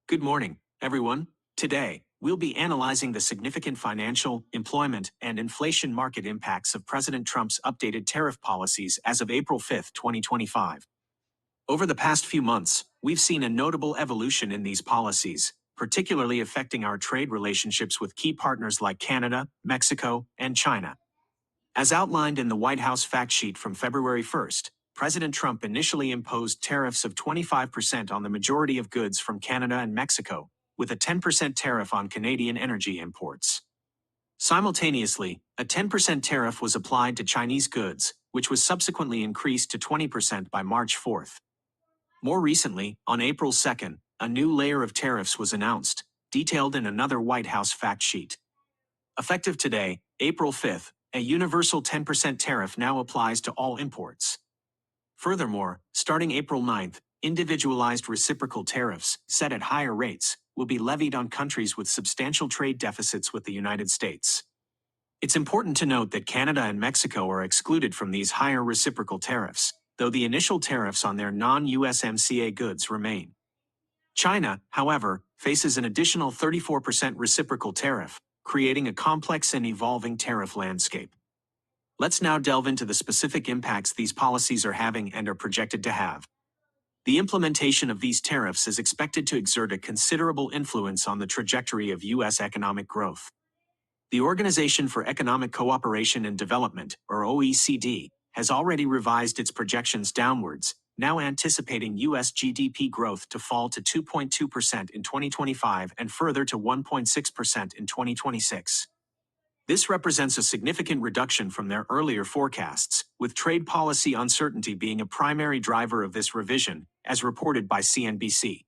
Good morning, everyone. Today, we'll be analyzing the significant financial, employment, and inflation market impacts of President Trump's updated tariff policies as of April 5, 2025. Over the past few months, we've seen a notable evolution in these policies, particularly affecting our trade relationships with key partners like Canada, Mexico, and China. As outlined in the White House fact sheet from February 1st, President Trump initially imposed tariffs of 25% on the majority of goods from Canada and Mexico, with a 10% tariff on Canadian energy imports. Simultaneously, a 10% tariff was applied to Chinese goods, which was subsequently increased to 20% by March 4th. More recently, on April 2nd, a new layer of tariffs was announced, detailed in another White House fact sheet. Effective today, April 5th, a universal 10% tariff now applies to all imports. Furthermore, starting April 9th, individualized reciprocal tariffs, set at higher rates, will be levied on countries with substantial trade deficits with the United States. It's important to note that Canada and Mexico are excluded from these higher reciprocal tariffs, though the initial tariffs on their non-USMCA goods remain. China, however, faces an additional 34% reciprocal tariff, creating a complex and evolving tariff landscape. Let's now delve into the specific impacts these policies are having and are projected to have. The implementation of these tariffs is expected to exert a considerable influence on the trajectory of U.S. economic growth. The Organization for Economic Cooperation and Development, or OECD, has already revised its projections downwards, now anticipating U.S. GDP growth to fall to 2.2% in 2025 and further to 1.6% in 2026. This represents a significant reduction from their earlier forecasts, with trade policy uncertainty being a primary driver of this revision, as reported by CNBC.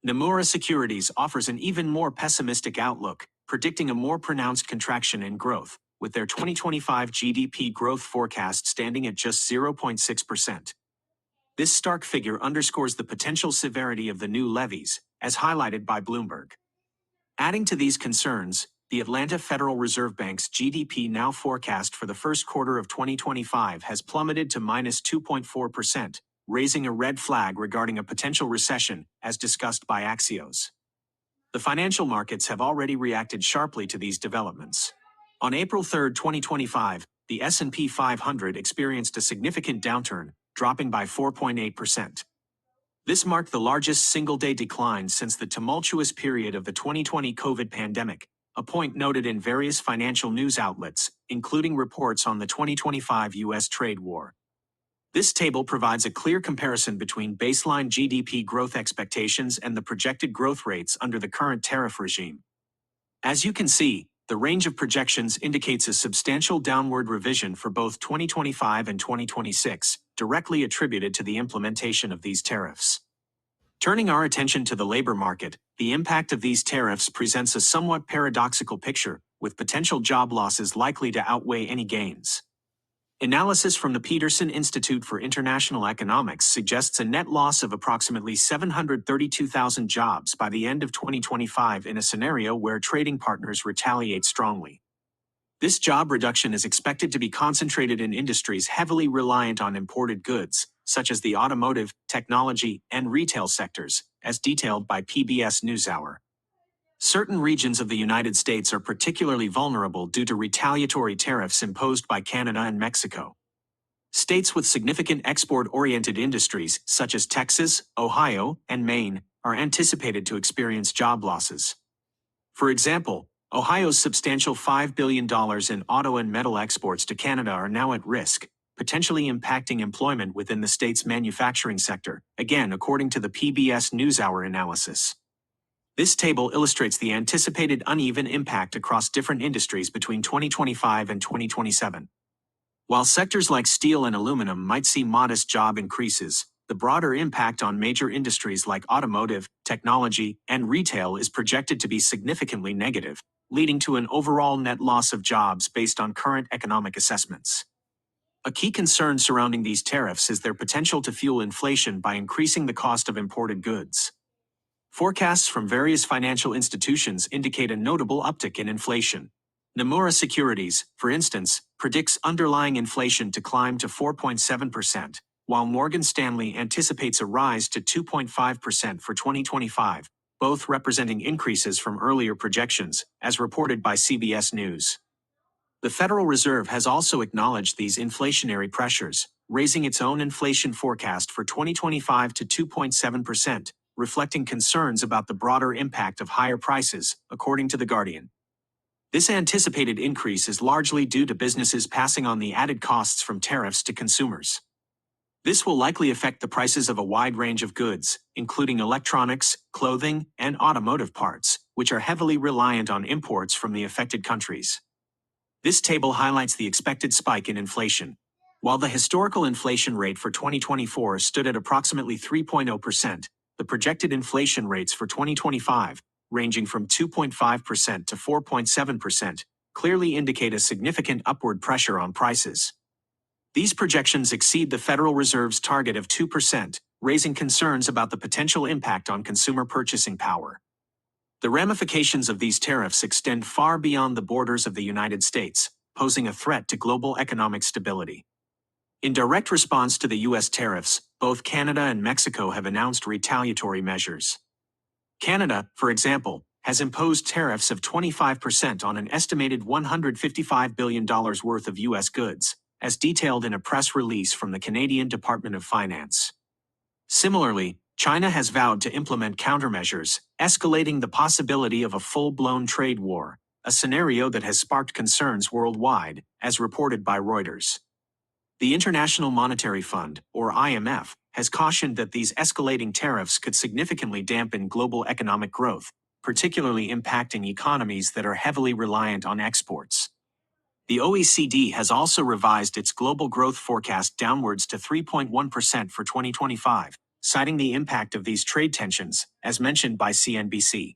Nomura Securities offers an even more pessimistic outlook, predicting a more pronounced contraction in growth, with their 2025 GDP growth forecast standing at just 0.6%. This stark figure underscores the potential severity of the new levies, as highlighted by Bloomberg. Adding to these concerns, the Atlanta Federal Reserve Bank's GDP now forecast for the first quarter of 2025 has plummeted to minus 2.4%, raising a red flag regarding a potential recession, as discussed by Axios. The financial markets have already reacted sharply to these developments. On April 3, 2025, the S&P 500 experienced a significant downturn, dropping by 4.8%. This marked the largest single-day decline since the tumultuous period of the 2020 COVID pandemic, a point noted in various financial news outlets, including reports on the 2025 U.S. trade war. This table provides a clear comparison between baseline GDP growth expectations and the projected growth rates under the current tariff regime. As you can see, the range of projections indicates a substantial downward revision for both 2025 and 2026, directly attributed to the implementation of these tariffs. Turning our attention to the labor market, the impact of these tariffs presents a somewhat paradoxical picture, with potential job losses likely to outweigh any gains. Analysis from the Peterson Institute for International Economics suggests a net loss of approximately 732,000 jobs by the end of 2025 in a scenario where trading partners retaliate strongly. This job reduction is expected to be concentrated in industries heavily reliant on imported goods, such as the automotive, technology, and retail sectors, as detailed by PBS NewsHour. Certain regions of the United States are particularly vulnerable due to retaliatory tariffs imposed by Canada and Mexico. States with significant export-oriented industries, such as Texas, Ohio, and Maine, are anticipated to experience job losses. For example, Ohio's substantial $5 billion in auto and metal exports to Canada are now at risk, potentially impacting employment within the state's manufacturing sector, again according to the PBS NewsHour analysis. This table illustrates the anticipated uneven impact across different industries between 2025 and 2027. While sectors like steel and aluminum might see modest job increases, the broader impact on major industries like automotive, technology, and retail is projected to be significantly negative, leading to an overall net loss of jobs based on current economic assessments. A key concern surrounding these tariffs is their potential to fuel inflation by increasing the cost of imported goods. Forecasts from various financial institutions indicate a notable uptick in inflation. Nomura Securities, for instance, predicts underlying inflation to climb to 4.7%, while Morgan Stanley anticipates a rise to 2.5% for 2025, both representing increases from earlier projections, as reported by CBS News. The Federal Reserve has also acknowledged these inflationary pressures, raising its own inflation forecast for 2025 to 2.7%, reflecting concerns about the broader impact of higher prices, according to The Guardian. This anticipated increase is largely due to businesses passing on the added costs from tariffs to consumers. This will likely affect the prices of a wide range of goods, including electronics, clothing, and automotive parts, which are heavily reliant on imports from the affected countries. This table highlights the expected spike in inflation. While the historical inflation rate for 2024 stood at approximately 3.0%, the projected inflation rates for 2025, ranging from 2.5% to 4.7%, clearly indicate a significant upward pressure on prices. These projections exceed the Federal Reserve's target of 2%, raising concerns about the potential impact on consumer purchasing power. The ramifications of these tariffs extend far beyond the borders of the United States, posing a threat to global economic stability. In direct response to the U.S. tariffs, both Canada and Mexico have announced retaliatory measures. Canada, for example, has imposed tariffs of 25% on an estimated $155 billion worth of U.S. goods, as detailed in a press release from the Canadian Department of Finance. Similarly, China has vowed to implement countermeasures, escalating the possibility of a full-blown trade war, a scenario that has sparked concerns worldwide, as reported by Reuters. The International Monetary Fund, or IMF, has cautioned that these escalating tariffs could significantly dampen global economic growth, particularly impacting economies that are heavily reliant on exports. The OECD has also revised its global growth forecast downwards to 3.1% for 2025, citing the impact of these trade tensions, as mentioned by CNBC.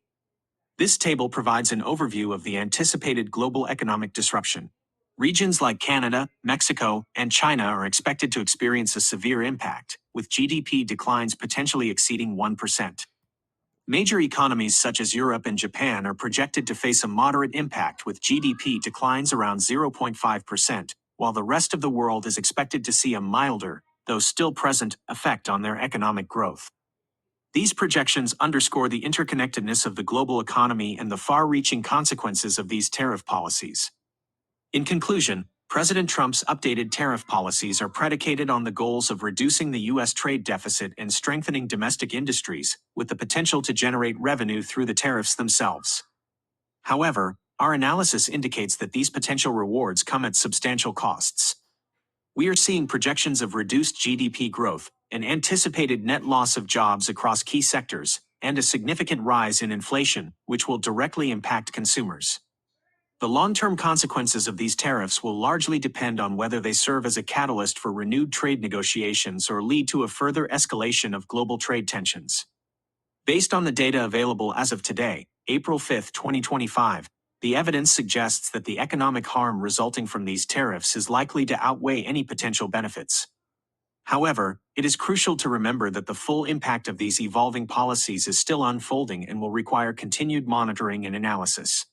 This table provides an overview of the anticipated global economic disruption. Regions like Canada, Mexico, and China are expected to experience a severe impact, with GDP declines potentially exceeding 1%. Major economies such as Europe and Japan are projected to face a moderate impact with GDP declines around 0.5%, while the rest of the world is expected to see a milder, though still present, effect on their economic growth. These projections underscore the interconnectedness of the global economy and the far-reaching consequences of these tariff policies. In conclusion, President Trump's updated tariff policies are predicated on the goals of reducing the U.S. trade deficit and strengthening domestic industries, with the potential to generate revenue through the tariffs themselves. However, our analysis indicates that these potential rewards come at substantial costs. We are seeing projections of reduced GDP growth, an anticipated net loss of jobs across key sectors, and a significant rise in inflation, which will directly impact consumers. The long-term consequences of these tariffs will largely depend on whether they serve as a catalyst for renewed trade negotiations or lead to a further escalation of global trade tensions. Based on the data available as of today, April 5, 2025, the evidence suggests that the economic harm resulting from these tariffs is likely to outweigh any potential benefits. However, it is crucial to remember that the full impact of these evolving policies is still unfolding and will require continued monitoring and analysis.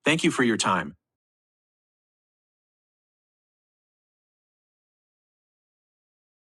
Thank you for your time.